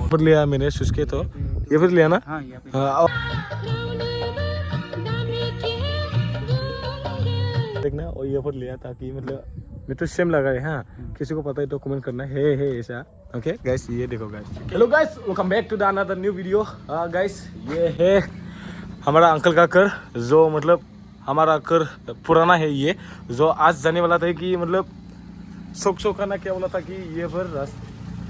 फिर लिया मैंने सुस्के तो ये फिर लिया ना। हाँ देखना और ये फिर लिया ताकि मतलब मैं तो सेम लगा है। हाँ किसी को पता है तो कमेंट करना है ऐसा। ओके गाइस ये देखो guys. Hello guys welcome back to the another new video. Guys ये है हमारा अंकल का घर जो मतलब हमारा घर पुराना है ये जो आज जाने वाला था कि मतलब शौक का ना क्या बोला था कि ये पर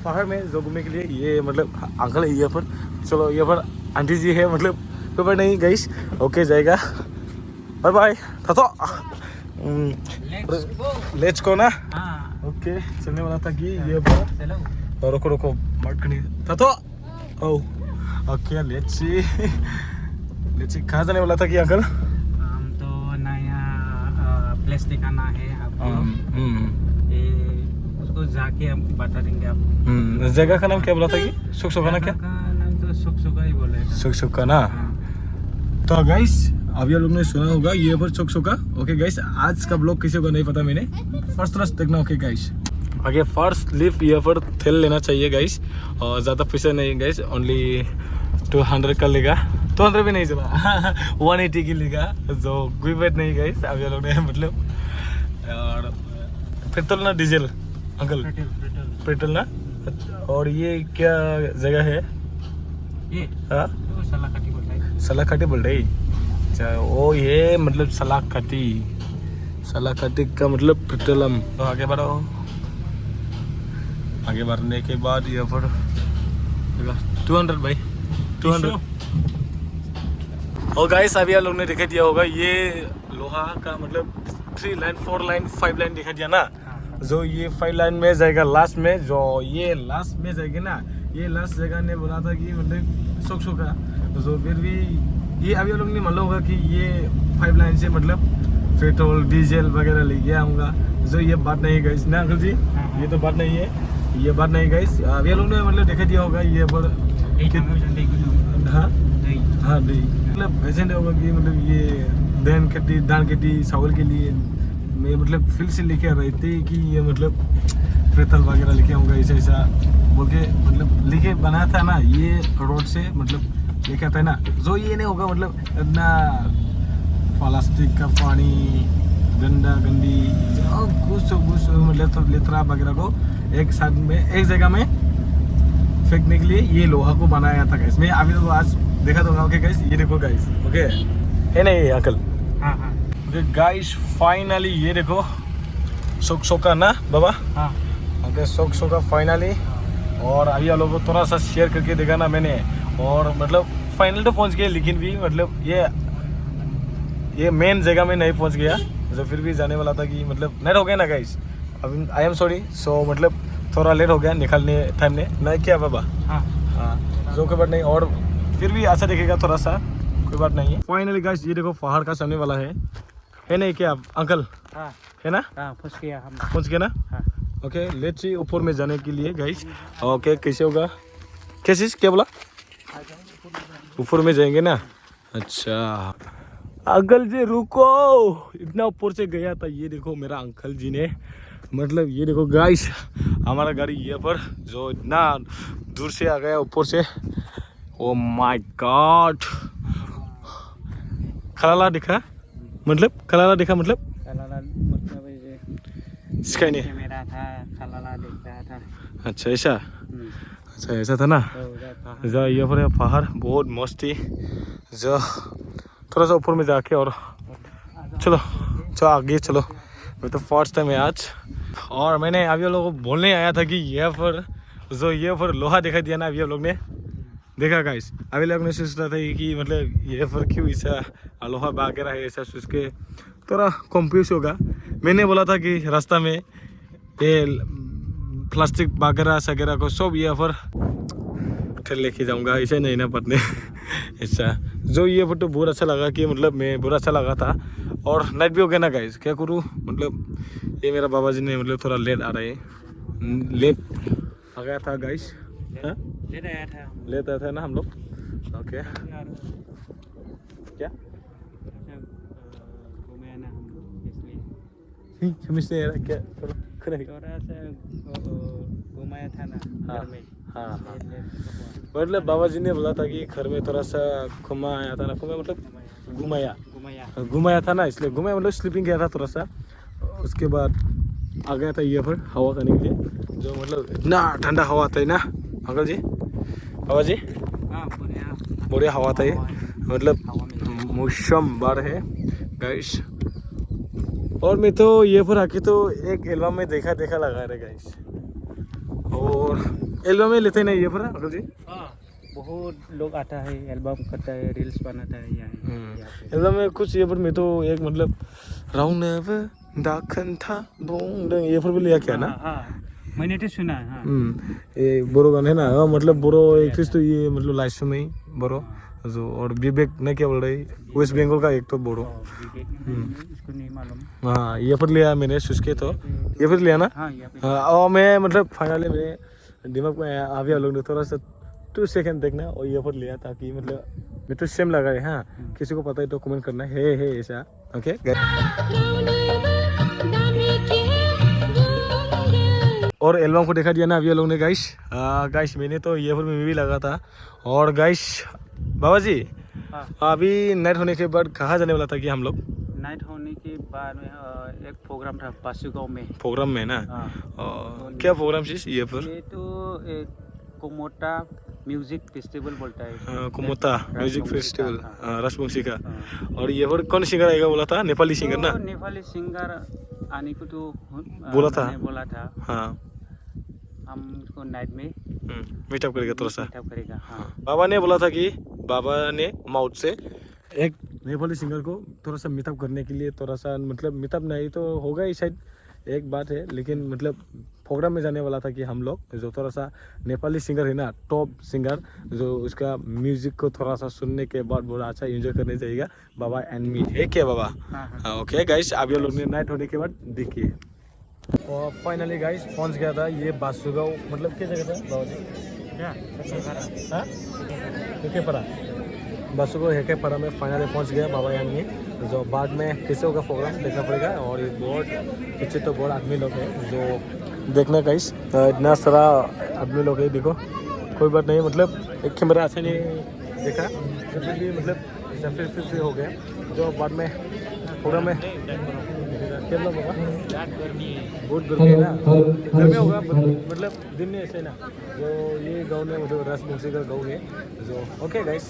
पहाड़ में जो घूमने के लिए ये मतलब अंकल है ये पर। चलो ये पर आंटी जी है मतलब कोई पर नहीं गाइस। ओके जाएगा बाय बाय तो लेट्स गो ना। ओके चलने वाला था कि ये पर और रुको मार्क करनी था तो ओके लेट्स सी कहाँ जाने वाला था कि अंकल हम तो नया प्लेस दिखाना है आपको। उसको जाके हम बता देंगे आपको। जगह का नाम क्या बोला था कि सुखसुखा ना क्या नाम तो सुखसुखा ही बोले सुखसुखा ना। तो गाइस अभी आप लोग ने सुना होगा ये पर सुखसुखा। ओके गाइस आज का ब्लॉग किसी को नहीं पता मैंने फर्स्ट देखना। ओके गाइस आगे फर्स्ट लिफ्ट ये पर थेल लेना चाहिए गाइस और ज़्यादा पैसा नहीं गाइस ओनली 200 का लेगा 200 भी नहीं चला 180 की लेगा जो कोई बात नहीं गाइस। अभी आप लोग ने मतलब और पेट्रोल ना डीजल अंकल पेट्रोल ना। और ये क्या जगह है ये हाँ सलाखटी बोल रही। अच्छा वो ये मतलब सलाखटी का मतलब पेट्रोलम। तो आगे बढ़ो आगे बढ़ने के बाद ये पर 200 भाई 200। और गाइस अभी आप लोग ने दिखा दिया होगा ये लोहा का मतलब 3 लाइन 4 लाइन 5 लाइन दिखा दिया ना जो ये 5 लाइन में जाएगा लास्ट में जो ये लास्ट में जाएगी ना ये लास्ट जगह ने बोला था कि मतलब सुखसुखा जो फिर भी ये अभी आप लोग ने मालूम होगा कि ये 5 लाइन से मतलब पेट्रोल डीजल वगैरह ले गया आऊँगा जो ये बात नहीं गई ना अंकल जी। ये तो बात नहीं है ये बात नहीं गई अभी आप लोग ने मतलब देखा दिया होगा ये पर हाँ नहीं मतलब पेशेंट होगा कि मतलब ये धान खेती चावल के लिए मैं मतलब फील्ड से लेके आ रही थी कि ये मतलब पेट्रोल वगैरह लेके आऊँगा ऐसा बोल के मतलब लेके बनाया था ना ये रोड से मतलब लेके आता है ना जो ये नहीं होगा मतलब इतना प्लास्टिक का पानी गंदी कुछ मतलब लेतरा वगैरह को एक साथ में एक जगह में फेंकने के लिए ये लोहा को बनाया था गाइस। मैं अभी तो आज देखा दूंगा। ओके गाइस ये देखो गाइस ओके है नहीं अंकल। हाँ ओके गाइस फाइनली ये देखो सुखसुखा ना बाबा। Okay सुखसुखा finally. और अभी आप लोगों को थोड़ा सा शेयर करके देखा ना मैंने और मतलब फाइनल तो पहुंच गए लेकिन भी मतलब ये मेन जगह में नहीं पहुंच गया जो फिर भी जाने वाला था कि मतलब लेट हो गया ना गाइस। अभी आई एम सॉरी सो मतलब थोड़ा लेट हो गया निकलने टाइम ने नहीं क्या बाबा। हाँ जो कोई बात नहीं और फिर भी अच्छा दिखेगा थोड़ा सा कोई बात नहीं है। फाइनली गाइस ये देखो पहाड़ का सामने वाला है नहीं क्या अंकल है ना। पहुंच गया ना। ओके लेट्स सी ऊपर में जाने के लिए गाइस। ओके कैसे होगा कैसे क्या बोला ऊपर में जाएंगे ना। अच्छा अंकल जी रुको इतना ऊपर से गया था ये देखो मेरा अंकल जी ने मतलब ये देखो गाइस हमारा गाड़ी ये पर जो इतना दूर से आ गया ऊपर से। ओ माय गॉड खलाला दिखा मतलब स्काई ने मेरा था खलाला दिख रहा था। अच्छा ऐसा था ना। जो ये पर पहाड़ बहुत मस्ती जो थोड़ा सा ऊपर में जाके और चलो आगे चलो। मैं तो फर्स्ट टाइम है आज और मैंने अभी आप लोगों को बोलने आया था कि ये पर लोहा दिखा दिया ना अभी आप लोग ने देखा गाइस। अभी लोग ने सोच रहा था कि मतलब ये पर क्यों ऐसा लोहा वगैरह है ऐसा सोच के थोड़ा कंफ्यूज होगा। मैंने बोला था कि रास्ता में ये प्लास्टिक वगैरह को सब ये पर ठेल लेके जाऊंगा ऐसे नहीं ना पतने ऐसा जो ये फोटो बहुत अच्छा लगा कि मतलब मैं बहुत अच्छा लगा था और नाइट भी हो गया ना गाइस क्या करूँ मतलब ये मेरा बाबा जी ने मतलब थोड़ा लेट आ गया था गाइस। लेट आया था ना हम लोग। ओके क्या समझते हैं क्या थोड़ा सा घुमाया था ना घर में हाँ हाँ मतलब बाबा जी ने बोला था कि घर में थोड़ा सा घुमाया था ना, घुमाया मतलब घुमाया था ना, इसलिए घुमाया मतलब स्लीपिंग किया था थोड़ा सा। उसके बाद आ गया था ये पर हवा करने के लिए, जो मतलब इतना ठंडा हवा आता है ना अंकल जी, बाबा जी बढ़िया हवा आता है, मतलब मौसम बार है गाइस। और मैं तो ये पर आके तो एक एल्बम में देखा लगा रहे गाइस, और एल्बम में लेते नहीं ये पर अंकल जी। बहुत लोग आता है, एल्बम करता है, रील्स बनाता है यहाँ एल्बम में कुछ ये पर मैं तो एक मतलब राउंड दाखन था बोंग ये पर भी लिया क्या ना। मैंने तो सुना है। हाँ ये बोरो गान है ना, मतलब बोरो एक तो ये मतलब लाइफ में ही बोरो जो, और विवेक ने क्या बोल रही वेस्ट बंगाल का एक तो बोरो। इसको नहीं मालूम। हाँ ये पर लिया मैंने सुस्के, तो ये पर लिया ना। हाँ और मैं मतलब फाइनली मेरे दिमाग में आया, अभी आप लोग ने थोड़ा सा 2 सेकंड देखना और ये पर लिया ताकि मतलब मैं तो सेम लगा है। हाँ किसी को पता है तो कमेंट करना है ऐसा। ओके और एल्बम को देखा दिया ना अभी लोग ने गाइस मैंने तो ये पर में भी लगा था। और गाइस बाबा जी अभी नाइट होने के बाद कहाँ जाने वाला था कि हम लोग? नाइट होने के बाद में एक प्रोग्राम था बासुगांव में। प्रोग्राम में ना क्या प्रोग्राम चीज ये पर? ये तो एक कुमोटा म्यूजिक फेस्टिवल बोलता है। कुमोटा म्यूजिक फेस्टिवल राजवंशी का। और ये पर कौन सिंगर आएगा बोला था? नेपाली सिंगर ना? नेपाली सिंगर आने को तो बोला था। हाँ हम उसको नाइट में मीटअप करेगा थोड़ा सा। हाँ। बाबा ने बोला था कि बाबा ने माउथ से एक नेपाली सिंगर को थोड़ा सा मीटअप करने के लिए, थोड़ा सा मतलब मीटअप नहीं तो होगा ही शायद, एक बात है, लेकिन मतलब प्रोग्राम में जाने वाला था कि हम लोग जो थोड़ा सा नेपाली सिंगर है ना, टॉप सिंगर, जो उसका म्यूजिक को थोड़ा सा सुनने के बाद बहुत अच्छा एंजॉय करने जाएगा बाबा एंड मी, है क्या बाबा? हाँ ओके गाइस आप ये लोग ने नाइट होने के बाद देखिए। और फाइनली गाइस पहुंच गया था ये बासुगांव, मतलब क्या जगह था बाबा जी? हेकेपरा, बासुगांव हेकेपरा में फाइनली पहुंच गया बाबा एंड मी। जो बाद में कैसे होगा प्रोग्राम देखना पड़ेगा। और ये बहुत पीछे तो बहुत आदमी लोग हैं जो देखना गाइस, इतना सारा आदमी लोग है, देखो कोई बात नहीं, मतलब एक कैमरा अच्छा नहीं देखा तो फिर भी मतलब ऐसा फिर हो गया। जो बाद में प्रोग्राम में क्या बाबा बहुत गर्मी है ना, गर्मी होगा मतलब दिन में ऐसे ना। जो ये गाँव में मतलब राजवंशी का गाँव है जो। Okay guys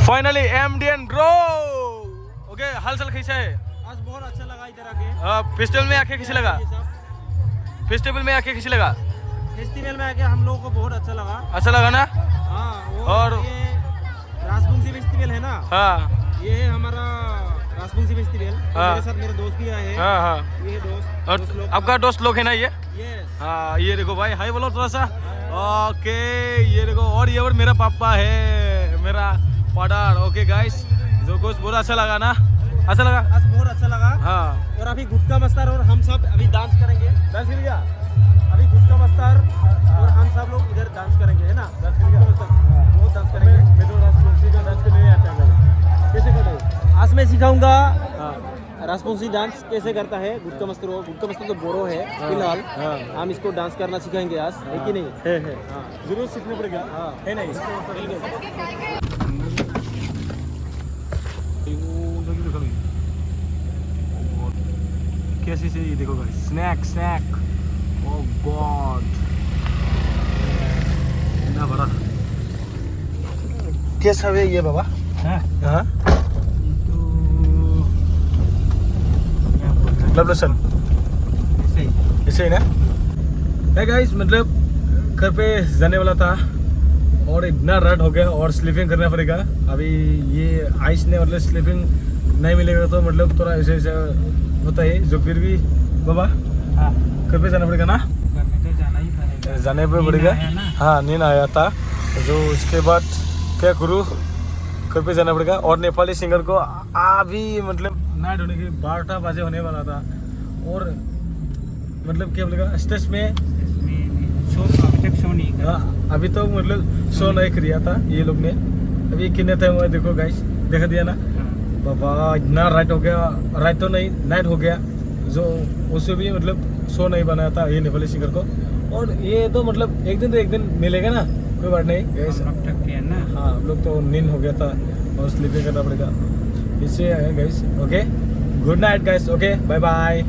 finally एमडीएन bro okay हाल चाल कैसा है? आज बहुत अच्छा लगा इधर आके। फेस्टिवल में आके कैसे लगा? फेस्टिवल में आके कैसे लगा? फेस्टिवल में आके हम लोगों को बहुत अच्छा लगा। अच्छा लगा ना? हाँ और ये राजवंशी फेस्टिवल है ना। हाँ ये है हमारा राजवंशी फेस्टिवल। मेरे साथ मेरे दोस्त भी आए हैं। हाँ ये दोस्त और लोग, आपका दोस्त लोग है ना ये? यस। हाँ ये देखो भाई हाय बोलो थोड़ा सा। ओके ये देखो, और ये मेरा पापा है, मेरा फादर। ओके गाइस जो कुछ बहुत अच्छा लगा ना? अच्छा लगा? आज बहुत अच्छा लगा। हाँ और अभी गुटका मस्तार और हम सब अभी डांस करेंगे। डांस करेगा अभी गुटका मस्तार और हम सब लोग इधर डांस करेंगे, है ना? डांस करेंगे बहुत डांस करेंगे। मैं तो राजवंशी का डांस करने नहीं आता है, कैसे करते हो? आज मैं सिखाऊंगा हाँ राजवंशी डांस कैसे करता है गुटका मस्तर। गुटका मस्तर तो बोरो है फिलहाल। हम इसको डांस करना सिखाएंगे आज, है कि नहीं? है जरूर सीखना पड़ेगा। हाँ है नहीं? कैसी से ये देखो गाइस, स्नैक ओह गॉड इतना बड़ा कैसा है ये बाबा? हाँ लोशन ऐसे ही ना है गाइस। मतलब घर पे जाने वाला था और इतना रात हो गया और स्लीपिंग करना पड़ेगा। अभी ये आइस ने मतलब स्लीपिंग नहीं मिलेगा तो मतलब थोड़ा ऐसे ऐसा होता है, जो फिर भी बाबा घर पे जाना पड़ेगा ना? जाने पे पड़ेगा। हाँ नींद आया था, जो उसके बाद क्या करूँ, घर पे जाना पड़ेगा। और नेपाली सिंगर को अभी मतलब नाइट होने के 12 बजे होने वाला था, और मतलब क्या बोलेगा स्टेज में शो नहीं कर। अभी तो मतलब शो नहीं किया था ये लोग ने। अभी कितने टाइम हुआ देखो गाइस, देखा दिया ना बाबा, इतना राइट हो गया, राइट तो नहीं नाइट हो गया, जो उसे भी मतलब शो नहीं बनाया था ये नेपाली सिंगर को। और ये तो मतलब एक दिन मिलेगा ना कोई बात नहीं गैस, हम लोग थक गए ना। हाँ हम लोग तो नींद हो गया था और स्लीपिंग करना पड़ेगा इससे guys. Okay good night guys, okay bye bye.